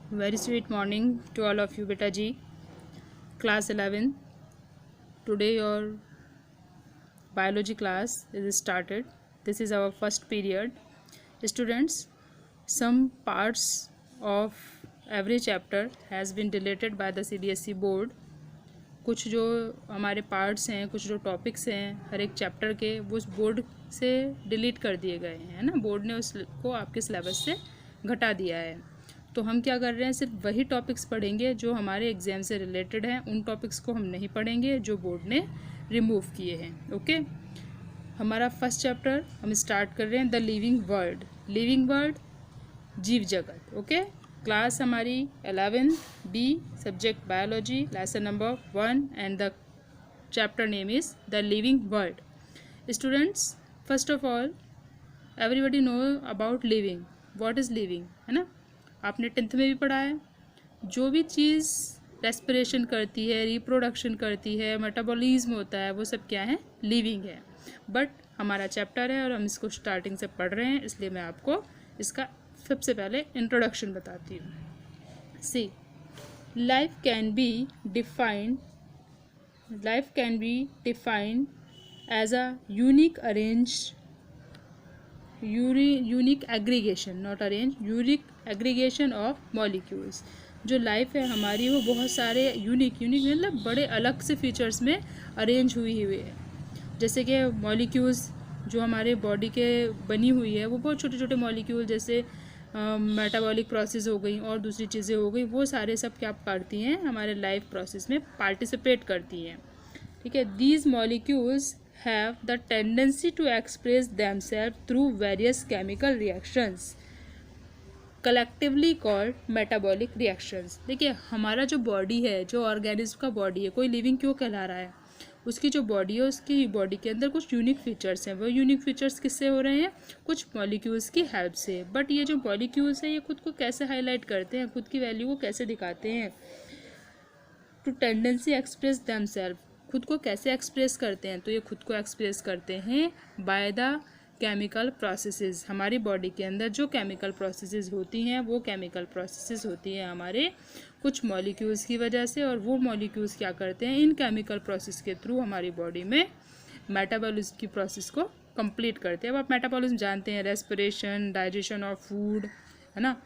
Very sweet morning to all of you, beta ji. Class 11. Today your biology class is started. This is our first period. Students, some parts of every chapter has been deleted by the CBSE board. कुछ जो हमारे parts हैं, कुछ जो topics हैं हर एक chapter के, वो उस बोर्ड से डिलीट कर दिए गए हैं, है ना। बोर्ड ने उसको आपके सिलेबस से घटा दिया है। तो हम क्या कर रहे हैं, सिर्फ वही टॉपिक्स पढ़ेंगे जो हमारे एग्ज़ाम से रिलेटेड हैं। उन टॉपिक्स को हम नहीं पढ़ेंगे जो बोर्ड ने रिमूव किए हैं। ओके, हमारा फर्स्ट चैप्टर हम स्टार्ट कर रहे हैं, the living world. Living world, जीव जगत। ओके, क्लास हमारी 11 B, subject biology, lesson number 1 and the chapter name is the living world. Students, first of all everybody know about living. What is living, है ना। आपने 10th में भी पढ़ा है। जो भी चीज़ रेस्पिरेशन करती है, रिप्रोडक्शन करती है, मेटाबॉलिज्म होता है, वो सब क्या है, लिविंग है। बट हमारा चैप्टर है और हम इसको स्टार्टिंग से पढ़ रहे हैं, इसलिए मैं आपको इसका सबसे पहले इंट्रोडक्शन बताती हूँ। See, life can be defined as a unique aggregation of molecules. जो लाइफ है हमारी वो बहुत सारे यूनिक मतलब बड़े अलग से फीचर्स में अरेंज हुई है। जैसे कि मॉलिक्यूल्स जो हमारे बॉडी के बनी हुई है, वो बहुत छोटे छोटे मॉलिक्यूल, जैसे मेटाबॉलिक प्रोसेस हो गई और दूसरी चीज़ें हो गई, वो सारे सब क्या करती हैं, हमारे लाइफ प्रोसेस में पार्टिसिपेट करती हैं। ठीक है, these molecules have the tendency to express themselves through various chemical reactions collectively called metabolic reactions। देखिए, हमारा जो बॉडी है, जो ऑर्गेनिज्म का बॉडी है, कोई लिविंग क्यों कहला रहा है, उसकी जो बॉडी है, उसकी बॉडी के अंदर कुछ यूनिक फीचर्स हैं। वो यूनिक फीचर्स किससे हो रहे हैं, कुछ मॉलिक्यूल्स की हेल्प से। बट ये जो मॉलिक्यूल्स हैं, ये खुद को कैसे हाईलाइट करते हैं, खुद की वैल्यू को कैसे दिखाते हैं, टू टेंडेंसी एक्सप्रेस देमसेल्फ, खुद को कैसे एक्सप्रेस करते हैं, तो ये खुद को एक्सप्रेस करते हैं बाय द केमिकल प्रोसेसेस। हमारी बॉडी के अंदर जो केमिकल प्रोसेसेस होती हैं, वो केमिकल प्रोसेसेस होती हैं हमारे कुछ मॉलिक्यूल्स की वजह से, और वो मॉलिक्यूल्स क्या करते हैं, इन केमिकल प्रोसेस के थ्रू हमारी बॉडी में मेटाबॉलिज्म की प्रोसेस को कंप्लीट करते हैं। अब आप मेटाबॉलिज्म जानते हैं, रेस्पिरेशन, डाइजेशन ऑफ फूड, है ना।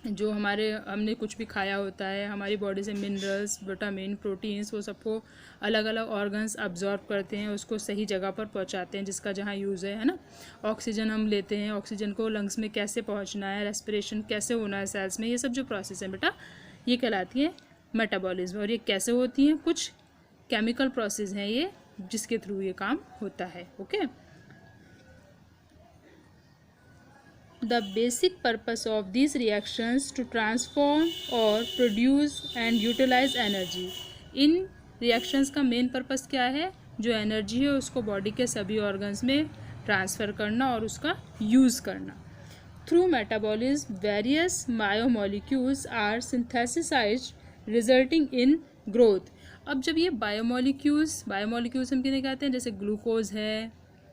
जो हमने कुछ भी खाया होता है, हमारी बॉडी से मिनरल्स, विटामिन, प्रोटीन्स, वो सबको अलग अलग ऑर्गन्स अब्जॉर्ब करते हैं, उसको सही जगह पर पहुंचाते हैं जिसका जहां यूज़ है ना। ऑक्सीजन हम लेते हैं, ऑक्सीजन को लंग्स में कैसे पहुंचना है, रेस्पिरेशन कैसे होना है सेल्स में, ये सब जो प्रोसेस है बेटा, ये कहलाती है मेटाबॉलिज्म। और ये कैसे होती हैं, कुछ केमिकल प्रोसेस हैं ये, जिसके थ्रू ये काम होता है। Okay, the basic purpose of these reactions to transform or produce and utilize energy। In reactions का मेन पर्पस क्या है, जो एनर्जी है उसको बॉडी के सभी ऑर्गन्स में ट्रांसफ़र करना और उसका यूज़ करना। Through metabolism various biomolecules are synthesized resulting in growth. अब जब ये बायोमोलिक्यूल्स हम किन्हें कहते हैं, जैसे ग्लूकोज है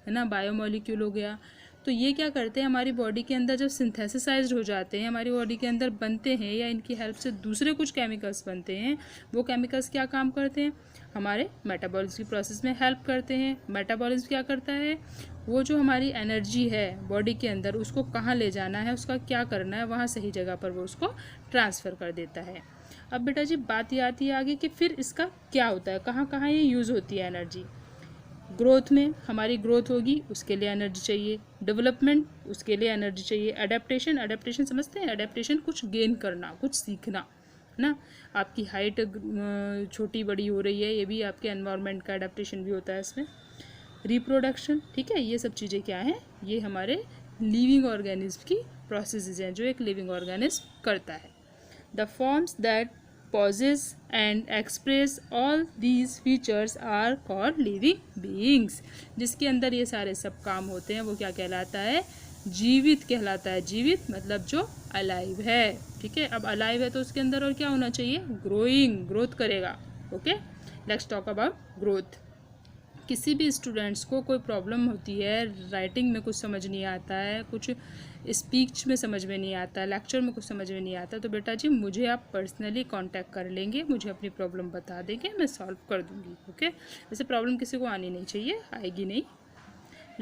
ना, बायोमोलिक्यूल हो गया। तो ये क्या करते हैं, हमारी बॉडी के अंदर जब सिंथेसिसाइज्ड हो जाते हैं, हमारी बॉडी के अंदर बनते हैं, या इनकी हेल्प से दूसरे कुछ केमिकल्स बनते हैं, वो केमिकल्स क्या काम करते हैं, हमारे मेटाबॉलिज्म की प्रोसेस में हेल्प करते हैं। मेटाबॉलिज्म क्या करता है, वो जो हमारी एनर्जी है बॉडी के अंदर, उसको कहाँ ले जाना है, उसका क्या करना है, वहाँ सही जगह पर वो उसको ट्रांसफ़र कर देता है। अब बेटा जी बात ये आती है आगे कि फिर इसका क्या होता है, कहाँ कहाँ ये यूज़ होती है एनर्जी। ग्रोथ में, हमारी ग्रोथ होगी उसके लिए एनर्जी चाहिए, डेवलपमेंट उसके लिए एनर्जी चाहिए, अडेप्टेशन समझते हैं, अडेप्टेशन कुछ गेन करना, कुछ सीखना, है ना। आपकी हाइट छोटी बड़ी हो रही है, ये भी आपके एनवायरनमेंट का अडेप्टेशन भी होता है इसमें। रिप्रोडक्शन, ठीक है, ये सब चीज़ें क्या हैं, ये हमारे लिविंग ऑर्गेनिज्म की प्रोसेसेस हैं जो एक लिविंग ऑर्गेनिज्म करता है। The forms that possess and express all these features are called living beings। जिसके अंदर ये सारे सब काम होते हैं वो क्या कहलाता है, जीवित कहलाता है। जीवित मतलब जो अलाइव है, ठीक है। अब अलाइव है तो उसके अंदर और क्या होना चाहिए, ग्रोथ करेगा। Okay, let's talk about growth. किसी भी स्टूडेंट्स को कोई प्रॉब्लम होती है, राइटिंग में कुछ समझ नहीं आता है, कुछ स्पीच में समझ में नहीं आता, लेक्चर में कुछ समझ में नहीं आता, तो बेटा जी मुझे आप पर्सनली कांटेक्ट कर लेंगे, मुझे अपनी प्रॉब्लम बता देंगे, मैं सॉल्व कर दूंगी। ओके, वैसे प्रॉब्लम किसी को आनी नहीं चाहिए, आएगी नहीं।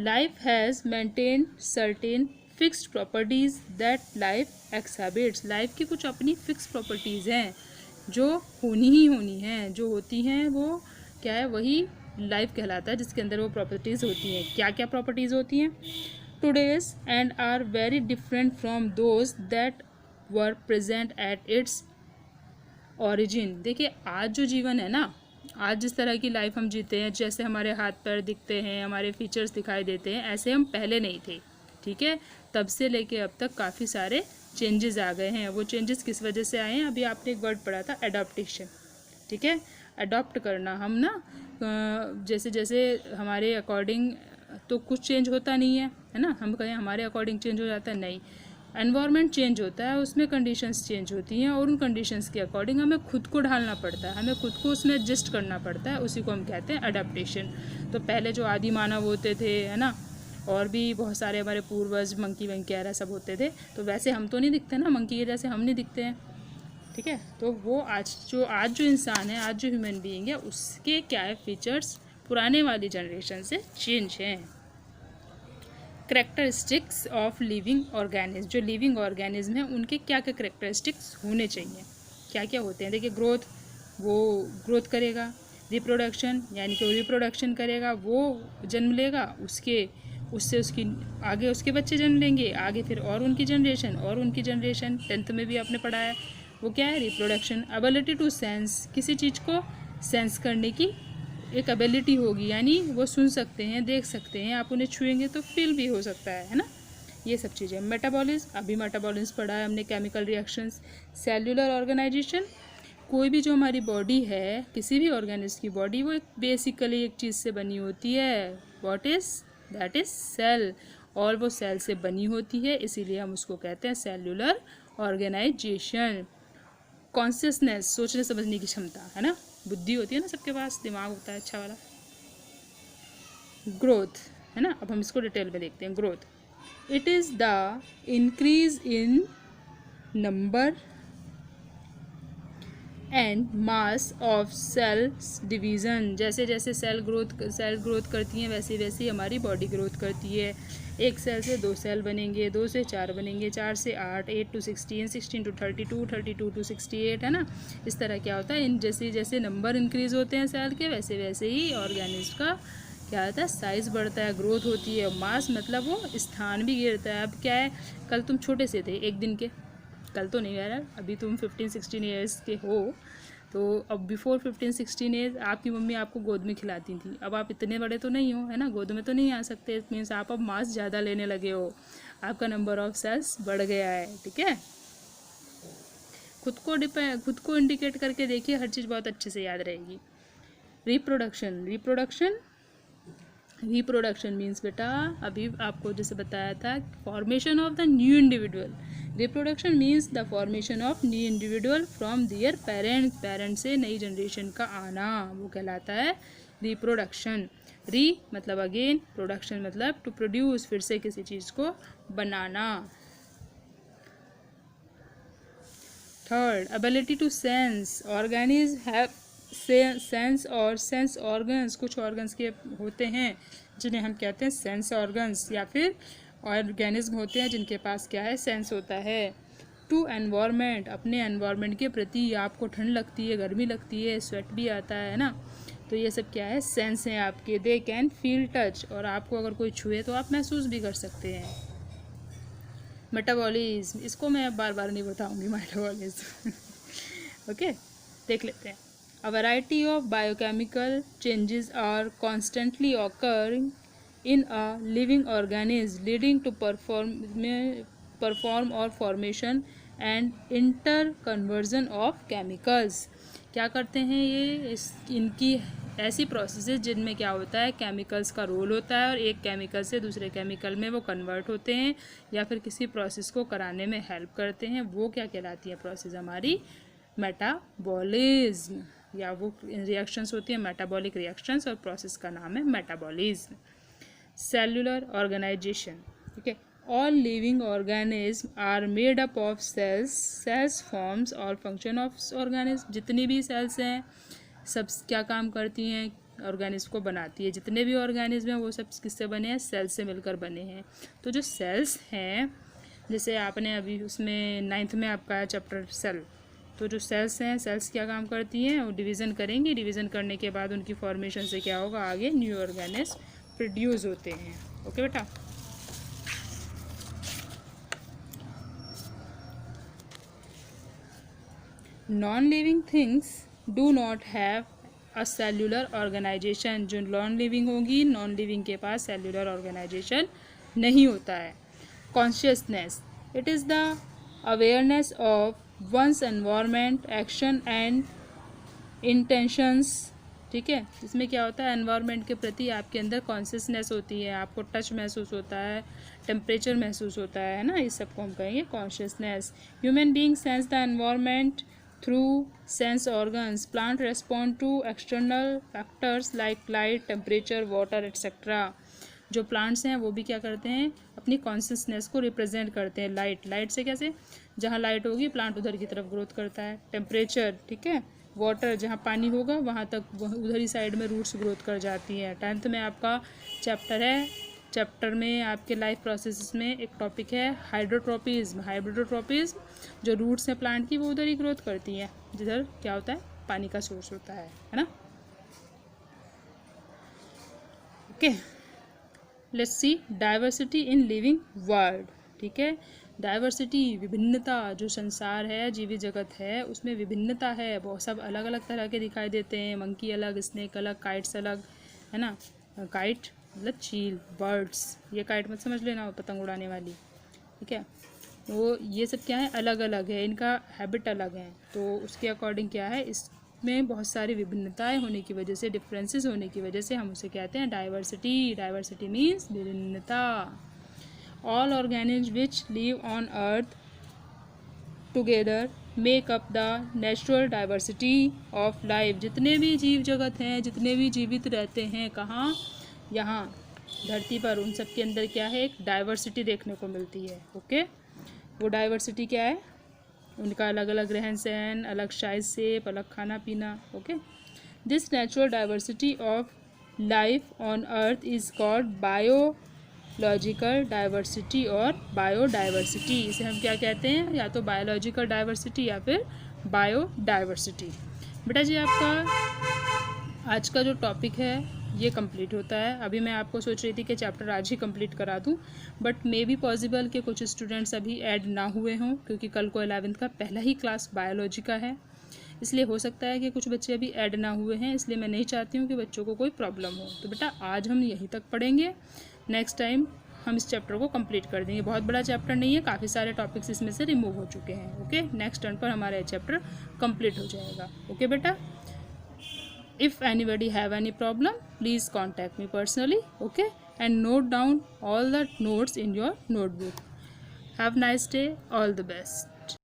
Life has maintain certain fixed properties that life exhibits. Life की कुछ अपनी फिक्स प्रॉपर्टीज़ हैं जो होनी ही होनी हैं, जो होती हैं वो क्या है, वही लाइफ कहलाता है, जिसके अंदर वो प्रॉपर्टीज़ होती हैं। क्या क्या प्रॉपर्टीज़ होती हैं? Today's and are very different from those that were present at its origin. देखिए आज जो जीवन है ना, आज जिस तरह की लाइफ हम जीते हैं, जैसे हमारे हाथ पैर दिखते हैं, हमारे फीचर्स दिखाई देते हैं, ऐसे हम पहले नहीं थे। ठीक है, तब से लेके अब तक काफ़ी सारे चेंजेस आ गए हैं। वो चेंजेस किस वजह से आए हैं? अभी आपने एक वर्ड पढ़ा था, एडॉप्टेशन। ठीक है, अडॉप्ट करना। हम ना जैसे जैसे हमारे अकॉर्डिंग तो कुछ चेंज होता नहीं है ना, हम कहें हमारे अकॉर्डिंग चेंज हो जाता है, नहीं। एनवायरनमेंट चेंज होता है, उसमें कंडीशंस चेंज होती हैं और उन कंडीशंस के अकॉर्डिंग हमें खुद को ढालना पड़ता है, हमें खुद को उसमें एडजस्ट करना पड़ता है, उसी को हम कहते हैं अडेप्टेशन। तो पहले जो आदि मानव होते थे, है ना, और भी बहुत सारे हमारे पूर्वज मंकी वगैरह सब होते थे, तो वैसे हम तो नहीं दिखते ना, मंकी के जैसे हम नहीं दिखते हैं। ठीक है, तो वो आज जो इंसान है, आज जो ह्यूमन बीइंग है, उसके क्या है फीचर्स पुराने वाली जनरेशन से चेंज हैं। Characteristics of living organism. जो लिविंग ऑर्गेनिज्म है उनके क्या क्या करेक्टरिस्टिक्स होने चाहिए, क्या क्या होते हैं? देखिए ग्रोथ, वो ग्रोथ करेगा। रिप्रोडक्शन, यानी कि वो रिप्रोडक्शन करेगा, वो जन्म लेगा, उससे उसकी आगे उसके बच्चे जन्म लेंगे, आगे फिर और उनकी जनरेशन और उनकी जनरेशन। 10th में भी आपने पढ़ा है, वो क्या है? रिप्रोडक्शन। एबिलिटी टू सेंस, किसी चीज़ को सेंस करने की एक एबिलिटी होगी, यानी वो सुन सकते हैं, देख सकते हैं, आप उन्हें छुएंगे तो फील भी हो सकता है ना, ये सब चीज़ें। मेटाबॉलिज्म, अभी मेटाबॉलिज्म पढ़ा है हमने, केमिकल रिएक्शंस। सेल्यूलर ऑर्गेनाइजेशन, कोई भी जो हमारी बॉडी है, किसी भी ऑर्गेनिज्म की बॉडी, वो बेसिकली एक चीज़ से बनी होती है, what is that is cell, और वो सेल से बनी होती है, इसीलिए हम उसको कहते हैं सेल्यूलर ऑर्गेनाइजेशन। कॉन्शियसनेस, सोचने समझने की क्षमता, है ना, बुद्धि होती है ना, सबके पास दिमाग होता है अच्छा वाला। ग्रोथ, है ना, अब हम इसको डिटेल में देखते हैं। Growth, it is the increase in number and mass of cells division. जैसे जैसे सेल ग्रोथ करती हैं, वैसे वैसे ही हमारी बॉडी ग्रोथ करती है। एक सेल से 2 सेल बनेंगे, 2 से 4 बनेंगे, 4 से 8, 8 to 16, 16 to 32, 32 to 68, है ना। इस तरह क्या होता है, इन जैसे जैसे नंबर इंक्रीज़ होते हैं सेल के, वैसे वैसे ही ऑर्गेनिज्म का क्या होता है, साइज़ बढ़ता है, ग्रोथ होती है। मास मतलब वो स्थान भी गिरता है। अब क्या है, कल तुम छोटे से थे, एक दिन के, कल तो नहीं यार, अभी तुम 15-16 ईयर्स के हो, तो अब बिफोर 15-16 ईयर्स आपकी मम्मी आपको गोद में खिलाती थी, अब आप इतने बड़े तो नहीं हो, है ना, गोद में तो नहीं आ सकते। इट मीन्स आप अब मास ज़्यादा लेने लगे हो, आपका नंबर ऑफ सेल्स बढ़ गया है। ठीक है, खुद को इंडिकेट करके देखिए, हर चीज़ बहुत अच्छे से याद रहेगी। रिप्रोडक्शन मीन्स बेटा, अभी आपको जैसे बताया था, formation of the new individual. Reproduction means the formation of new individual from their parents से नई जनरेशन का आना, वो कहलाता है रिप्रोडक्शन। री मतलब अगेन, प्रोडक्शन मतलब टू प्रोड्यूस, फिर से किसी चीज़ को बनाना। Third, ability to sense. Organism have sense और सेंस ऑर्गन्स, कुछ ऑर्गन्स के होते हैं जिन्हें हम कहते हैं सेंस ऑर्गन्स, या फिर ऑर्गेनिज्म होते हैं जिनके पास क्या है, सेंस होता है। टू एनवायरनमेंट, अपने एनवायरनमेंट के प्रति, आपको ठंड लगती है, गर्मी लगती है, स्वेट भी आता है ना, तो ये सब क्या है, सेंस हैं आपके। दे कैन फील टच, और आपको अगर कोई छुए तो आप महसूस भी कर सकते हैं। मेटाबॉलिज्म, इसको मैं बार बार नहीं बताऊंगी, मेटाबॉलिज्म ओके, देख लेते हैं। A variety of biochemical changes are constantly occurring in a living organism, leading to perform or formation and interconversion of chemicals. क्या करते हैं ये, इनकी ऐसी प्रोसेसेस जिनमें क्या होता है, केमिकल्स का रोल होता है, और एक केमिकल से दूसरे केमिकल में वो कन्वर्ट होते हैं, या फिर किसी प्रोसेस को कराने में हेल्प करते हैं, वो क्या कहलाती है प्रोसेस, हमारी मेटाबॉलिज्म। या वो रिएक्शंस होती हैं मेटाबॉलिक रिएक्शंस, और प्रोसेस का नाम है मेटाबॉलिज्म। सेलुलर ऑर्गेनाइजेशन, ठीक है। All living organism are made up of cells, cells forms और फंक्शन ऑफ ऑर्गेनिज्म। जितनी भी सेल्स हैं सब क्या काम करती हैं, ऑर्गेनिज्म को बनाती है। जितने भी ऑर्गेनिज्म हैं वो सब किससे बने हैं, सेल्स से मिलकर बने हैं। तो जो सेल्स हैं, जैसे आपने अभी उसमें 9th में आपका है चैप्टर सेल, तो जो सेल्स हैं, सेल्स क्या काम करती हैं, वो डिवीज़न करेंगी। डिवीज़न करने के बाद उनकी फॉर्मेशन से क्या होगा, आगे न्यू ऑर्गेनिज्म प्रोड्यूस होते हैं। ओके बेटा। Non living things do not have a cellular organization. जो नॉन लिविंग होगी, नॉन लिविंग के पास सेल्यूलर ऑर्गेनाइजेशन नहीं होता है। Consciousness, it is the awareness of one's environment, action and intentions, ठीक है। इसमें क्या होता है, एनवायरनमेंट के प्रति आपके अंदर कॉन्शियसनेस होती है, आपको टच महसूस होता है, टेम्परेचर महसूस होता है ना, इस सबको हम कहेंगे consciousness. Human being sense the environment through sense organs. Plant respond to external factors like light, temperature, water etcetera. जो प्लांट्स हैं वो भी क्या करते हैं, अपनी कॉन्शियसनेस को रिप्रेजेंट करते हैं। लाइट से कैसे, जहाँ लाइट होगी प्लांट उधर की तरफ ग्रोथ करता है। टेम्परेचर, ठीक है। वाटर, जहाँ पानी होगा वहाँ तक उधर ही साइड में रूट्स ग्रोथ कर जाती हैं। 10th में आपका चैप्टर है, चैप्टर में आपके लाइफ प्रोसेस में एक टॉपिक है हाइड्रोट्रोपिज्म। हाइड्रोट्रोपिज्म, जो रूट्स हैं प्लांट की वो उधर ही ग्रोथ करती हैं जिधर क्या होता है, पानी का सोर्स होता है ना। Okay, let's see diversity in living world, ठीक है। डाइवर्सिटी, विभिन्नता, जो संसार है, जीवी जगत है, उसमें विभिन्नता है। बहुत सब अलग अलग तरह के दिखाई देते हैं। मंकी अलग, स्नेक अलग, काइट्स अलग, है ना। काइट मतलब चील, बर्ड्स, ये काइट मत समझ लेना पतंग उड़ाने वाली, ठीक है। वो ये सब क्या है, अलग अलग है, इनका हैबिट अलग है। तो उसके अकॉर्डिंग क्या है, इसमें बहुत सारी विभिन्नताएं होने की वजह से, डिफरेंसेस होने की वजह से हम उसे कहते हैं डाइवर्सिटी। डाइवर्सिटी मीन्स विभिन्नता। All organisms which live on earth together make up the natural diversity of life। जितने भी जीव जगत हैं, जितने भी जीवित रहते हैं, कहाँ, यहाँ धरती पर, उन सब के अंदर क्या है, एक डाइवर्सिटी देखने को मिलती है। ओके, वो डाइवर्सिटी क्या है, उनका अलग अलग रहन सहन, अलग साइज शेप, अलग खाना पीना। Okay, this natural diversity of life on earth is called biological diversity और बायोडाइवर्सिटी। इसे हम क्या कहते हैं, या तो बायोलॉजिकल डाइवर्सिटी या फिर बायोडाइवर्सिटी। बेटा जी, आपका आज का जो टॉपिक है ये कंप्लीट होता है। अभी मैं आपको सोच रही थी कि चैप्टर आज ही कंप्लीट करा दूं, बट मे बी पॉसिबल कि कुछ स्टूडेंट्स अभी ऐड ना हुए हों, क्योंकि कल को 11th का पहला ही क्लास बायोलॉजी का है। इसलिए हो सकता है कि कुछ बच्चे अभी ऐड ना हुए हैं, इसलिए मैं नहीं चाहती हूँ कि बच्चों को कोई प्रॉब्लम हो। तो बेटा आज हम यहीं तक पढ़ेंगे, नेक्स्ट टाइम हम इस चैप्टर को कंप्लीट कर देंगे। बहुत बड़ा चैप्टर नहीं है, काफ़ी सारे टॉपिक्स इसमें से रिमूव हो चुके हैं। ओके, नेक्स्ट टर्न पर हमारा चैप्टर कंप्लीट हो जाएगा। ओके बेटा, if anybody have any problem, please contact me personally, okay, and note down all the notes in your notebook. Have a nice day, all the best.